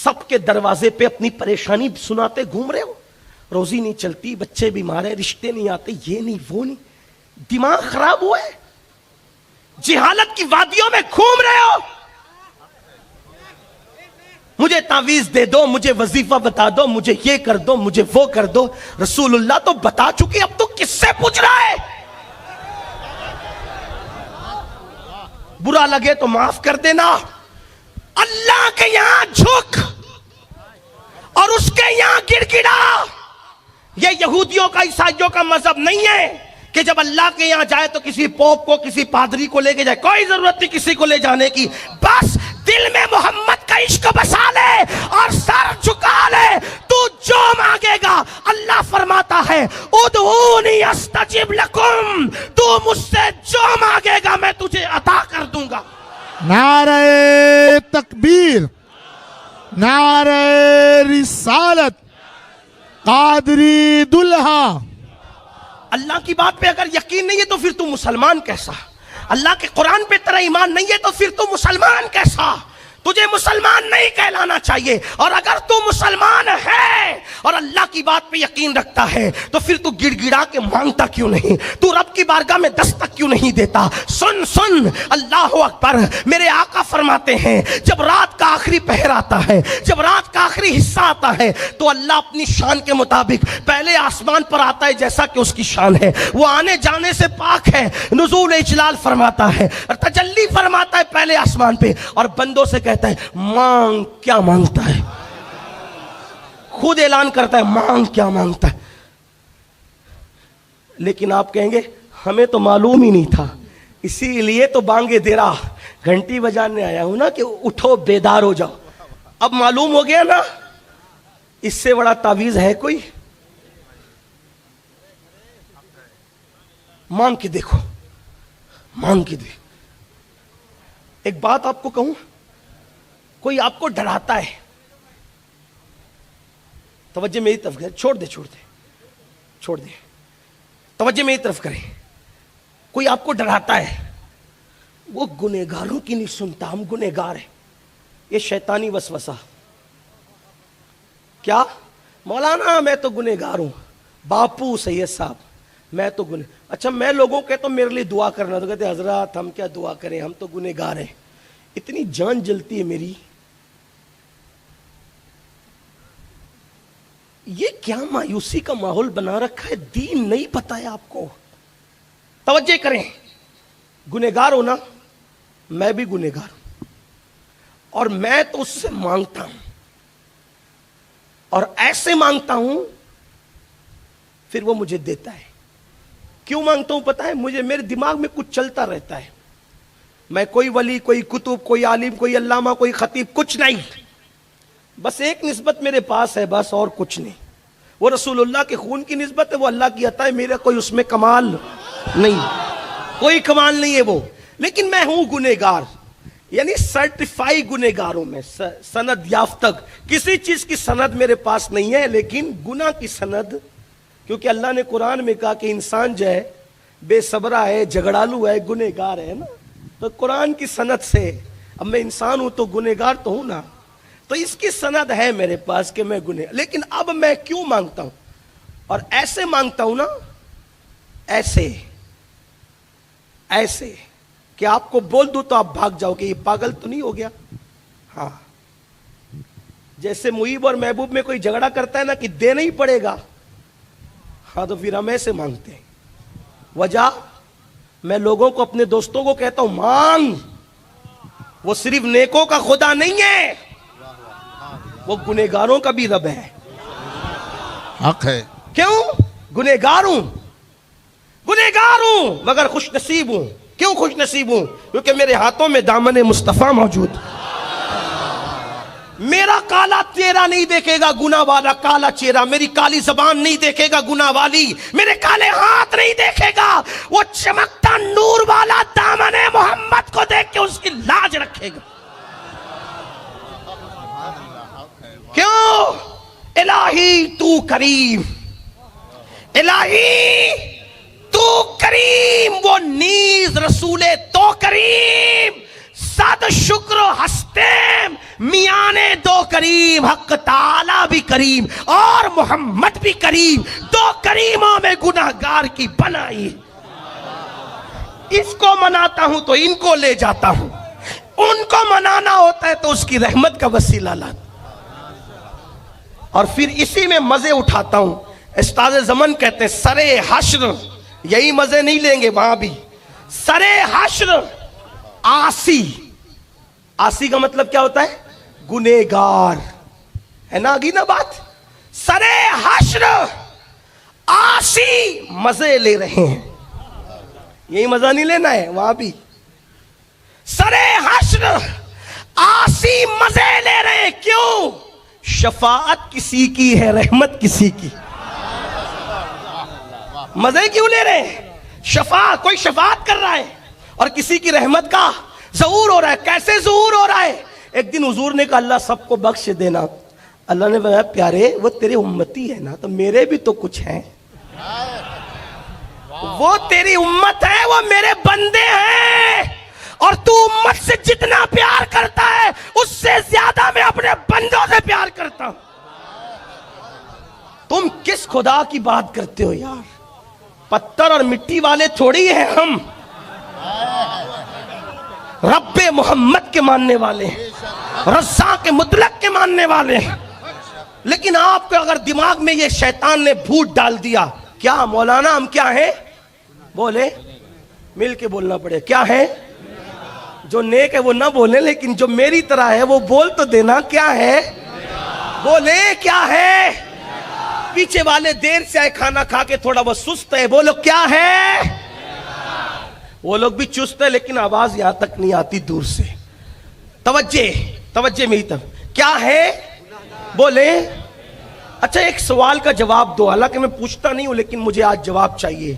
سب کے دروازے پہ اپنی پریشانی سناتے گھوم رہے ہو. روزی نہیں چلتی, بچے بیمار ہیں, رشتے نہیں آتے, یہ نہیں وہ نہیں. دماغ خراب ہوا ہے, جہالت کی وادیوں میں گھوم رہے ہو. مجھے تعویذ دے دو, مجھے وظیفہ بتا دو, مجھے یہ کر دو, مجھے وہ کر دو. رسول اللہ تو بتا چکی, اب تو کس سے پوچھ رہا ہے؟ برا لگے تو معاف کر دینا. اللہ کے یہاں جھک اور اس کے یہاں گڑ گڑا. یہ یہودیوں کا, عیسائیوں کا مذہب نہیں ہے کہ جب اللہ کے یہاں جائے تو کسی پوپ کو, کسی پادری کو لے کے جائے. کوئی ضرورت نہیں کسی کو لے جانے کی, بس دل میں محمد کا عشق بسا لے اور سر جھکا لے. تو جو مانگے گا, اللہ فرماتا ہے ادعونی استجب لکم, تو مجھ سے جو مانگے گا میں تجھے عطا کر دوں گا. نعرہ تکبیر, نعرہ رسالت, قادری دلہا. اللہ کی بات پہ اگر یقین نہیں ہے تو پھر تو مسلمان کیسا؟ اللہ کے قرآن پہ تیرا ایمان نہیں ہے تو پھر تو مسلمان کیسا؟ تجھے مسلمان نہیں کہلانا چاہیے. اور اگر تو مسلمان ہے اور اللہ کی بات پہ یقین رکھتا ہے تو پھر تو گڑ گڑا کے مانگتا کیوں نہیں؟ تو رب کی بارگاہ میں دستک کیوں نہیں دیتا؟ سن سن, اللہ اکبر. میرے آقا فرماتے ہیں جب رات کا آخری پہر آتا ہے, جب رات کا آخری حصہ آتا ہے, تو اللہ اپنی شان کے مطابق پہلے آسمان پر آتا ہے جیسا کہ اس کی شان ہے. وہ آنے جانے سے پاک ہے, نزول اجلال فرماتا ہے اور تجلی فرماتا ہے پہلے آسمان پہ, اور بندوں سے کہتا ہے مانگ. کیا مانگتا ہے؟ خود اعلان کرتا ہے مانگ کیا مانگتا ہے. لیکن آپ کہیں گے ہمیں تو معلوم ہی نہیں تھا, اسی لیے تو بانگے دے رہا, گھنٹی بجانے آیا ہوں نا کہ اٹھو بیدار ہو جاؤ. اب معلوم ہو گیا نا, اس سے بڑا تعویذ ہے کوئی؟ مانگ کے دیکھو, مانگ کے دیکھو. ایک بات آپ کو کہوں, کوئی آپ کو ڈراتا ہے, توجہ میری طرف کرے, چھوڑ دے توجہ میری طرف کرے. کوئی آپ کو ڈراتا ہے, وہ گنہگاروں کی نہیں سنتا, ہم گنہگار ہیں. یہ شیطانی وسوسہ. کیا مولانا میں تو گنہگار ہوں, باپو سید صاحب میں تو اچھا میں لوگوں کہتا ہوں میرے لیے دعا کرنا, تو کہتے حضرات ہم کیا دعا کریں, ہم تو گنہگار ہیں. اتنی جان جلتی ہے میری. یہ کیا مایوسی کا ماحول بنا رکھا ہے, دین نہیں پتا ہے آپ کو. توجہ کریں, گنہگار ہو نا, میں بھی گنہگار ہوں, اور میں تو اس سے مانگتا ہوں, اور ایسے مانگتا ہوں پھر وہ مجھے دیتا ہے. کیوں مانگتا ہوں پتا ہے؟ مجھے میرے دماغ میں کچھ چلتا رہتا ہے. میں کوئی ولی, کوئی کتب, کوئی عالم, کوئی علامہ, کوئی خطیب, کچھ نہیں. بس ایک نسبت میرے پاس ہے بس, اور کچھ نہیں. وہ رسول اللہ کے خون کی نسبت ہے, وہ اللہ کی عطا ہے, میرا کوئی اس میں کمال نہیں, کوئی کمال نہیں ہے وہ. لیکن میں ہوں گنہگار, یعنی سرٹیفائی گنہگار ہوں میں, سند یافتہ. کسی چیز کی سند میرے پاس نہیں ہے, لیکن گناہ کی سند, کیونکہ اللہ نے قرآن میں کہا کہ انسان جو ہے بے صبرہ ہے, جھگڑالو ہے, گنہگار ہے نا. تو قرآن کی سند سے, اب میں انسان ہوں تو گنہگار تو ہوں نا, تو اس کی سند ہے میرے پاس کہ میں گنہ. لیکن اب میں کیوں مانگتا ہوں, اور ایسے مانگتا ہوں نا, ایسے کہ آپ کو بول دوں تو آپ بھاگ جاؤ کہ یہ پاگل تو نہیں ہو گیا. ہاں, جیسے محیب اور محبوب میں کوئی جھگڑا کرتا ہے نا کہ دینا ہی پڑے گا, ہاں تو پھر ہم ایسے مانگتے ہیں. وجہ میں لوگوں کو, اپنے دوستوں کو کہتا ہوں مانگ, وہ صرف نیکوں کا خدا نہیں ہے, وہ گنہگاروں کا بھی رب ہے. حق ہے. کیوں؟ گنہگار ہوں مگر خوش نصیب ہوں. کیوں خوش نصیب ہوں؟ کیونکہ میرے ہاتھوں میں دامن مصطفیٰ موجود. میرا کالا چہرہ نہیں دیکھے گا گناہ والا کالا چہرہ, میری کالی زبان نہیں دیکھے گا گناہ والی, میرے کالے ہاتھ نہیں دیکھے گا, وہ چمکتا نور والا دامن محمد کو دیکھ کے اس کی لاج رکھے گا. کیوں؟ الہی تو کریم, الہی تو کریم, وہ نیز رسول تو کریم صد شکر و ہستیم میانے دو کریم، حق تعالی بھی کریم اور محمد بھی کریم، دو کریموں میں گناہگار کی بنائی۔ اس کو مناتا ہوں تو ان کو لے جاتا ہوں، ان کو منانا ہوتا ہے تو اس کی رحمت کا وسیلہ لاتا، اور پھر اسی میں مزے اٹھاتا ہوں۔ استاد زمن کہتے ہیں سرے حشر، یہی مزے نہیں لیں گے وہاں بھی، سرے حشر آسی، آسی کا مطلب کیا ہوتا ہے؟ گنہگار، ہے نا؟ آگی نا بات، سرے حشر آسی مزے لے رہے ہیں، یہی مزہ نہیں لینا ہے وہاں بھی، سرے حشر آسی مزے لے رہے ہیں۔ کیوں؟ شفاعت کسی کی ہے، رحمت کسی کی، مزے کیوں لے رہے ہیں؟ شفاعت، کوئی شفاعت کر رہا ہے اور کسی کی رحمت کا ظہور ہو رہا ہے۔ کیسے ظہور ہو رہا ہے؟ ایک دن حضور نے کہا اللہ سب کو بخش دینا، اللہ نے فرمایا پیارے وہ تیرے امتی ہے نا، تو میرے بھی تو کچھ ہیں، وہ تیری امت ہے، وہ میرے بندے ہیں، اور تو امت سے جتنا پیار کرتا ہے اس سے زیادہ میں اپنے بندوں سے پیار کرتا ہوں۔ تم کس خدا کی بات کرتے ہو یار؟ پتھر اور مٹی والے تھوڑی ہیں ہم، رب محمد کے ماننے والے ہیں، رزاق مطلق کے ماننے والے ہیں۔ لیکن آپ کو اگر دماغ میں یہ شیطان نے بھوت ڈال دیا، کیا مولانا ہم کیا ہیں؟ بولے، مل کے بولنا پڑے، کیا ہیں؟ جو نیک ہے وہ نہ بولے، لیکن جو میری طرح ہے وہ بول تو دینا، کیا ہے؟ بولے کیا ہے؟ پیچھے والے دیر سے آئے کھانا کھا کے تھوڑا وہ سست ہے، بولو کیا ہے؟ وہ لوگ بھی چست ہے لیکن آواز یہاں تک نہیں آتی، دور سے۔ توجہ میری طرف، کیا ہے؟ بولے۔ اچھا ایک سوال کا جواب دو، حالانکہ میں پوچھتا نہیں ہوں لیکن مجھے آج جواب چاہیے۔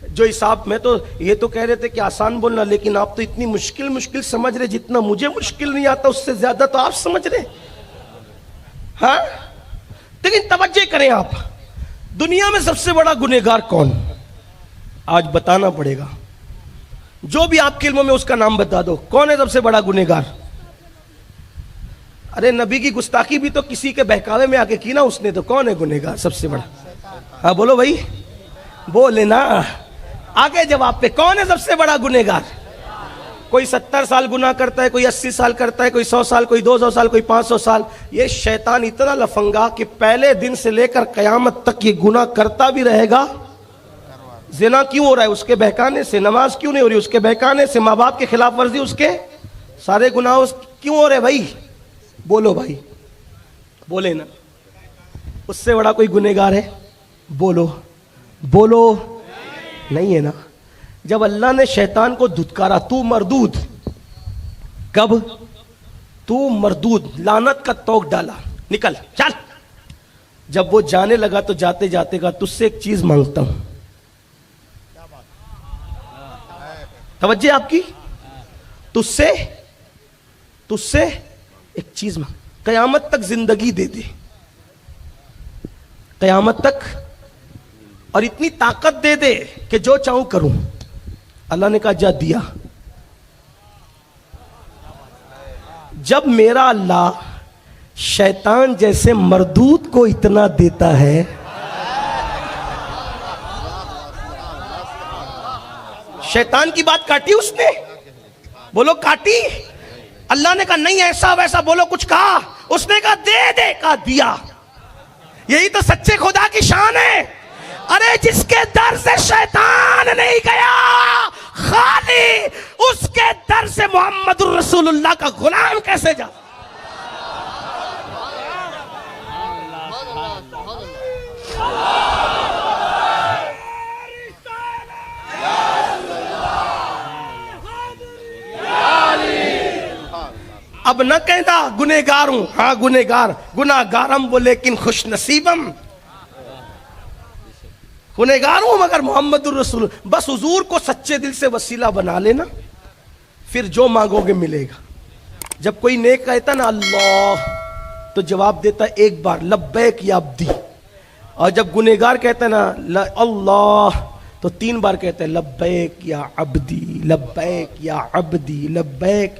جو حساب میں تو یہ تو کہہ رہے تھے کہ آسان بولنا، لیکن آپ تو اتنی مشکل سمجھ رہے، جتنا مجھے مشکل نہیں آتا اس سے زیادہ تو آپ سمجھ رہے، ہاں؟ لیکن توجہ کریں آپ، دنیا میں سب سے بڑا گنہگار کون؟ آج بتانا پڑے گا، جو بھی آپ کے علم میں اس کا نام بتا دو، کون ہے سب سے بڑا گنہگار؟ ارے نبی کی گستاخی بھی تو کسی کے بہکاوے میں آ کے کی نا اس نے، تو کون ہے گنہگار سب سے بڑا؟ ہاں بولو بھائی، بولے نا، آگے جواب پہ، کون ہے سب سے بڑا گنہگار؟ کوئی 70 سال گناہ کرتا ہے، کوئی 80 سال کرتا ہے، کوئی 100 سال، کوئی 200 سال، کوئی 500 سال۔ یہ شیطان اتنا لفنگا کہ پہلے دن سے لے کر قیامت تک یہ گناہ کرتا بھی رہے گا۔ زنا کیوں ہو رہا ہے؟ اس کے بہکانے سے۔ نماز کیوں نہیں ہو رہی؟ اس کے بہکانے سے۔ ماں باپ کے خلاف ورزی، اس کے سارے گناہ کیوں ہو رہے بھائی؟ بولو بھائی، بولے نا، اس سے بڑا کوئی گنہگار ہے؟ بولو بولو، نہیں ہے نا۔ جب اللہ نے شیطان کو دھتکارا، تو مردود، کب؟ تو مردود، لعنت کا توق ڈالا، نکل چل۔ جب وہ جانے لگا تو جاتے جاتے کہا تجھ سے ایک چیز مانگتا ہوں۔ توجہ آپ کی، تجھ سے ایک چیز مانگ، قیامت تک زندگی دے دے، قیامت تک، اور اتنی طاقت دے دے کہ جو چاہوں کروں۔ اللہ نے کہا جا دیا۔ جب میرا اللہ شیطان جیسے مردود کو اتنا دیتا ہے، شیطان کی بات کاٹی اس نے؟ بولو کاٹی؟ اللہ نے کہا نہیں ایسا ویسا، بولو کچھ کہا؟ اس نے کہا دے دے، کہا دیا۔ یہی تو سچے خدا کی شان ہے۔ ارے جس کے در سے شیطان نہیں گیا، خالی اس کے در سے محمد الرسول اللہ کا غلام کیسے جا؟ اب نہ کہتا گنہگار ہوں، ہاں گناہگارم وہ لیکن خوش نصیبم، گنہگار ہوں مگر محمد الرسول۔ بس حضور کو سچے دل سے وسیلہ بنا لینا، پھر جو مانگو گے ملے گا۔ جب کوئی نیک کہتا نا اللہ تو جواب دیتا ایک بار لبیک یا عبدی، اور جب گنہگار کہتا نا اللہ تو 3 بار کہتا ہے لبیک یا عبدی، لبیک یا عبدی، لبیک